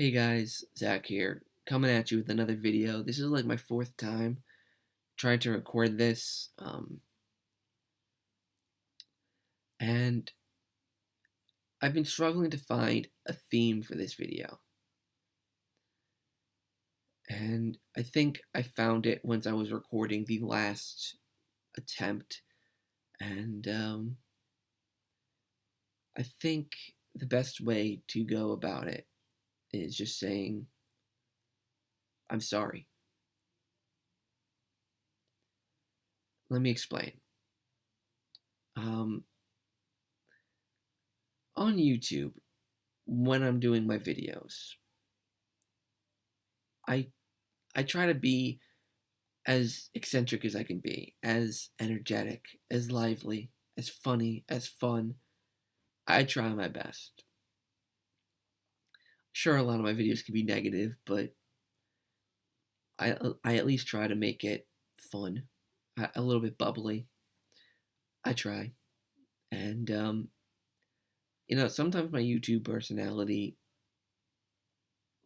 Hey guys, Zach here, coming at you with another video. This is like my fourth time trying to record this, and I've been struggling to find a theme for this video. And I think I found it once I was recording the last attempt, and I think the best way to go about it is just saying, I'm sorry. Let me explain. Um, on YouTube, when I'm doing my videos, I I try to be as eccentric as I can be, as energetic, as lively, as funny, as fun. I try my best. Sure, a lot of my videos can be negative, but I at least try to make it fun, a little bit bubbly. I try, and sometimes my YouTube personality,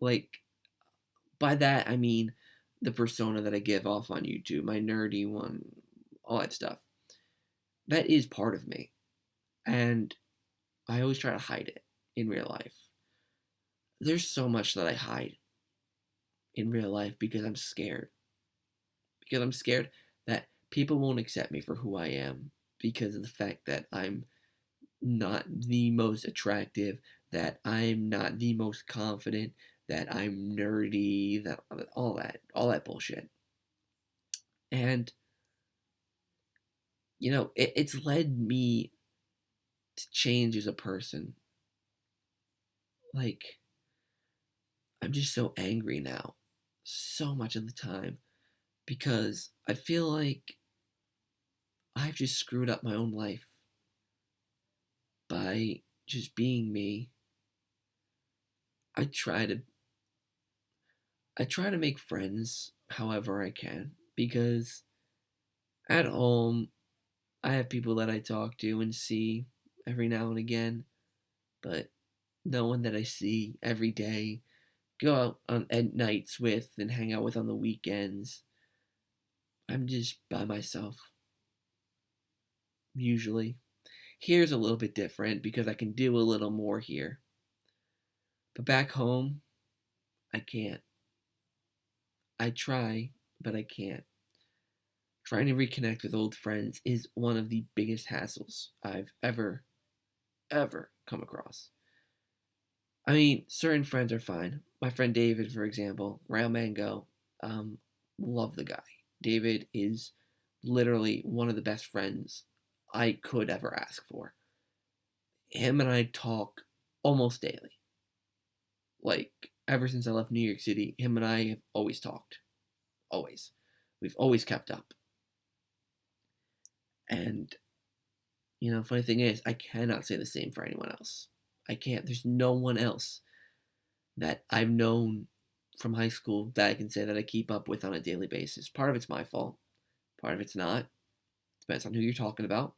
like by that I mean the persona that I give off on YouTube, my nerdy one, all that stuff. That is part of me, and I always try to hide it in real life. There's so much that I hide in real life because I'm scared. Because I'm scared that people won't accept me for who I am because of the fact that I'm not the most attractive, that I'm not the most confident, that I'm nerdy, that all that bullshit. And it's led me to change as a person. Like, I'm just so angry now, so much of the time, because I feel like I've just screwed up my own life by just being me. I try to I try to make friends however I can because at home I have people that I talk to and see every now and again, but no one that I see every day, go out at nights with and hang out with on the weekends. I'm just by myself usually. Here's a little bit different because I can do a little more here. But back home, I can't. I try, but I can't. Trying to reconnect with old friends is one of the biggest hassles I've ever come across. I mean, certain friends are fine. My friend David, for example, Rail Mango, um, love the guy. David is literally one of the best friends I could ever ask for. Him and I talk almost daily. Like, ever since I left New York City, him and I have always talked. Always. We've always kept up. And funny thing is, I cannot say the same for anyone else. I can't. There's no one else that I've known from high school that I can say that I keep up with on a daily basis. Part of it's my fault, part of it's not. Depends on who you're talking about.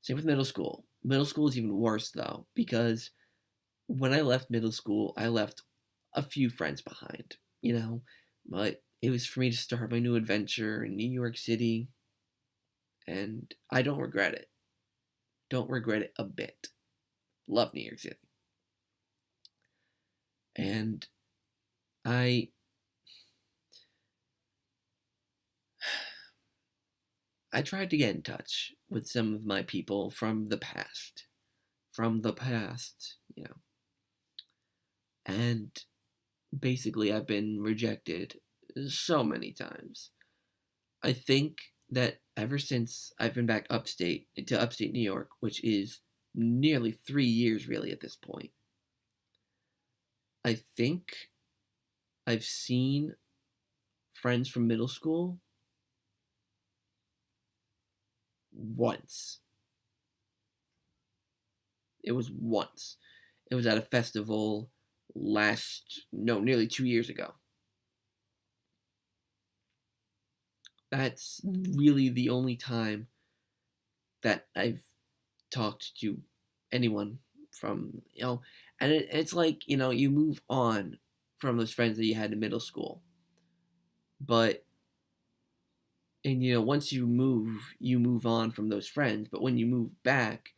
Same with middle school. Middle school is even worse, though, because when I left middle school, I left a few friends behind, but it was for me to start my new adventure in New York City, and I don't regret it. Don't regret it a bit. Love New York City. And I I tried to get in touch with some of my people from the past. From the past. And basically I've been rejected so many times. I think that ever since I've been back to upstate New York, which is nearly 3 years really at this point, I think I've seen friends from middle school once. It was once. It was at a festival nearly 2 years ago. That's really the only time that I've talked to anyone from. And it's like, you move on from those friends that you had in middle school. But, and once you move on from those friends. But when you move back,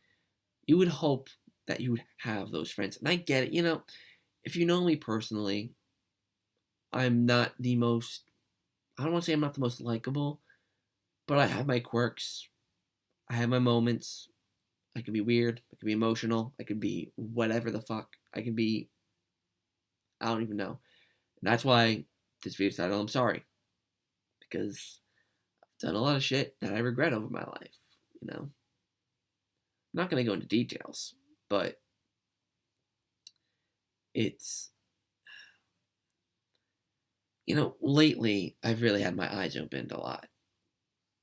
you would hope that you would have those friends. And I get it. If you know me personally, I'm not the most, I don't want to say I'm not the most likable, but I have my quirks. I have my moments. I can be weird. I can be emotional. I can be whatever the fuck. I can be, I don't even know. And that's why this video title, I'm sorry. Because I've done a lot of shit that I regret over my life. I'm not going to go into details, but it's, lately I've really had my eyes opened a lot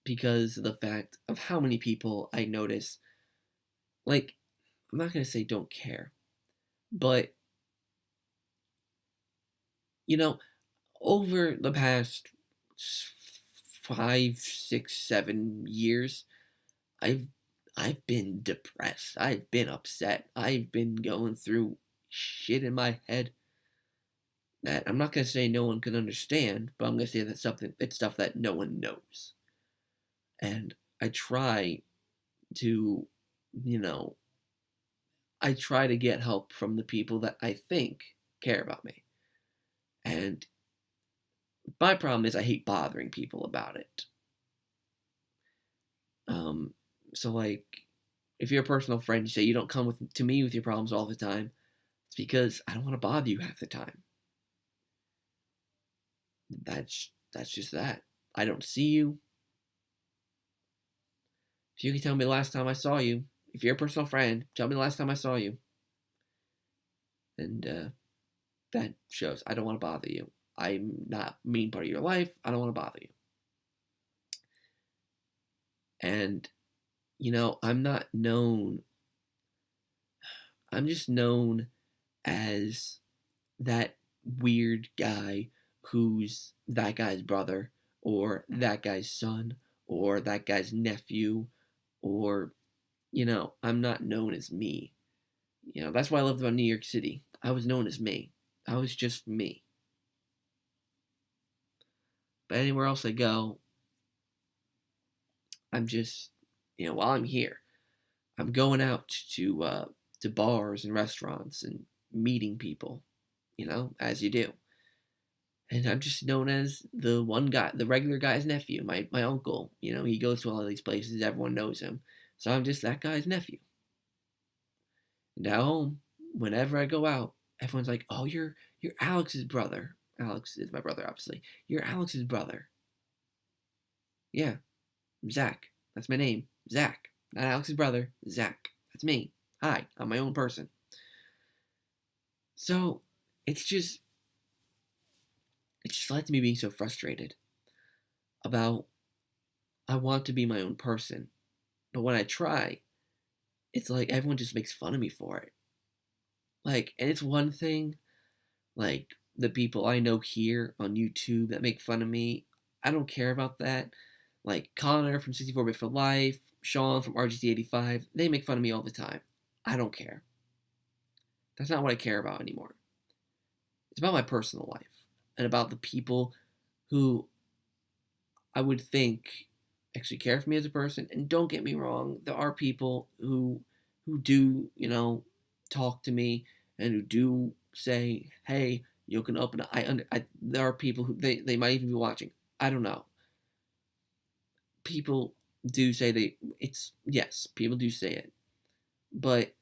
because of the fact of how many people I notice, like, I'm not going to say don't care, but, you know, over the past 5, 6, 7 years, I've I've been depressed. I've been upset. I've been going through shit in my head that I'm not gonna say no one can understand, but I'm gonna say that it's stuff that no one knows. And I try to, you know, I try to get help from the people that I think care about me. And my problem is I hate bothering people about it. Um, so like, if you're a personal friend, you say you don't come to me with your problems all the time. It's because I don't want to bother you half the time. That's just that. I don't see you. If you can tell me the last time I saw you, if you're a personal friend, tell me the last time I saw you. And that shows I don't want to bother you. I'm not mean part of your life. I don't want to bother you. And I'm not known. I'm just known as that weird guy who's that guy's brother or that guy's son or that guy's nephew or I'm not known as me. That's why I lived in New York City. I was known as me. I was just me. But anywhere else I go, I'm just while I'm here, I'm going out to bars and restaurants and meeting people, as you do. And I'm just known as the one guy, the regular guy's nephew, my uncle. He goes to all of these places, everyone knows him. So I'm just that guy's nephew. And at home, whenever I go out, everyone's like, "Oh, you're Alex's brother." Alex is my brother, obviously. You're Alex's brother. Yeah, I'm Zach. That's my name, Zach. Not Alex's brother, Zach. That's me. Hi, I'm my own person. So it's just led to me being so frustrated about I want to be my own person, but when I try, it's like everyone just makes fun of me for it. Like, and it's one thing, like the people I know here on YouTube that make fun of me, I don't care about that. Like Connor from 64-Bit for Life, Sean from RGT85, they make fun of me all the time. I don't care. That's not what I care about anymore. It's about my personal life and about the people who I would think actually care for me as a person. And don't get me wrong, there are people who do, talk to me and who do say, "Hey, you can open." There are people who they might even be watching. I don't know. People do say yes, people do say it, but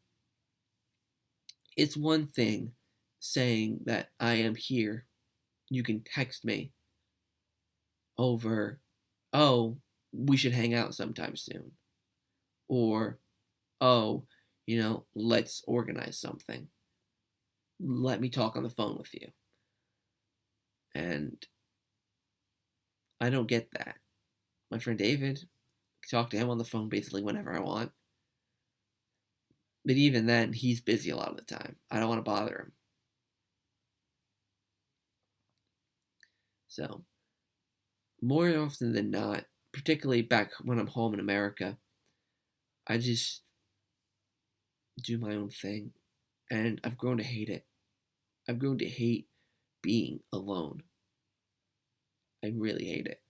it's one thing saying that I am here. You can text me over, "Oh, we should hang out sometime soon," or, "Oh, let's organize something. Let me talk on the phone with you." And I don't get that. My friend David, I can talk to him on the phone basically whenever I want. But even then, he's busy a lot of the time. I don't want to bother him. So, more often than not, particularly back when I'm home in America, I just do my own thing. And I've grown to hate it. I've grown to hate being alone. I really hate it.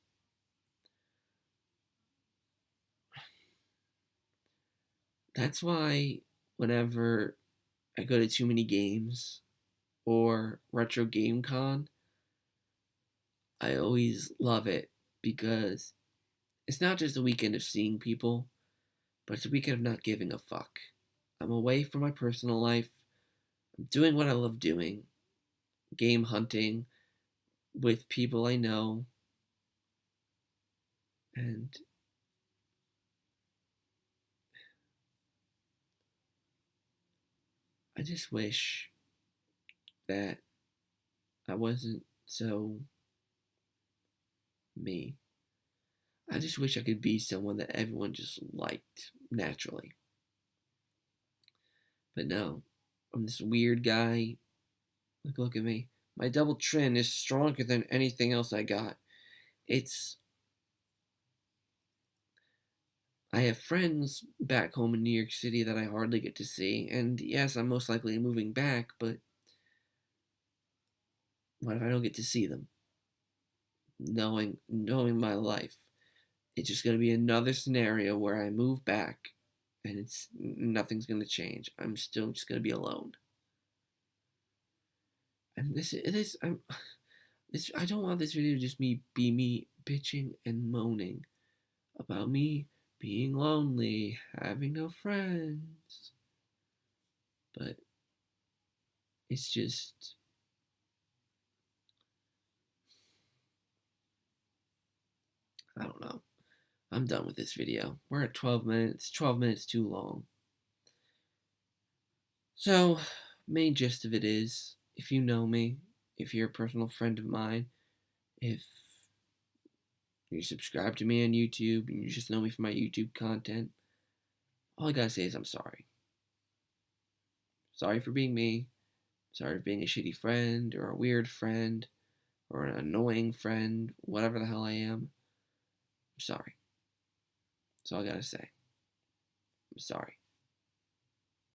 That's why whenever I go to too many games or Retro Game Con, I always love it because it's not just a weekend of seeing people, but it's a weekend of not giving a fuck. I'm away from my personal life. I'm doing what I love doing, game hunting with people I know, and I just wish that I wasn't so me. I just wish I could be someone that everyone just liked naturally. But no, I'm this weird guy. Look at me. My double chin is stronger than anything else I got. It's. I have friends back home in New York City that I hardly get to see, and yes, I'm most likely moving back, but what if I don't get to see them? Knowing my life. It's just gonna be another scenario where I move back and it's nothing's gonna change. I'm still just gonna be alone. And this I don't want this video to just be me bitching and moaning about me being lonely, having no friends. But it's just I don't know. I'm done with this video. We're at 12 minutes, 12 minutes too long. So, main gist of it is, if you know me, if you're a personal friend of mine, if you subscribe to me on YouTube and you just know me from my YouTube content, all I gotta say is I'm sorry. Sorry for being me. Sorry for being a shitty friend or a weird friend or an annoying friend, whatever the hell I am. I'm sorry. That's all I gotta say. I'm sorry.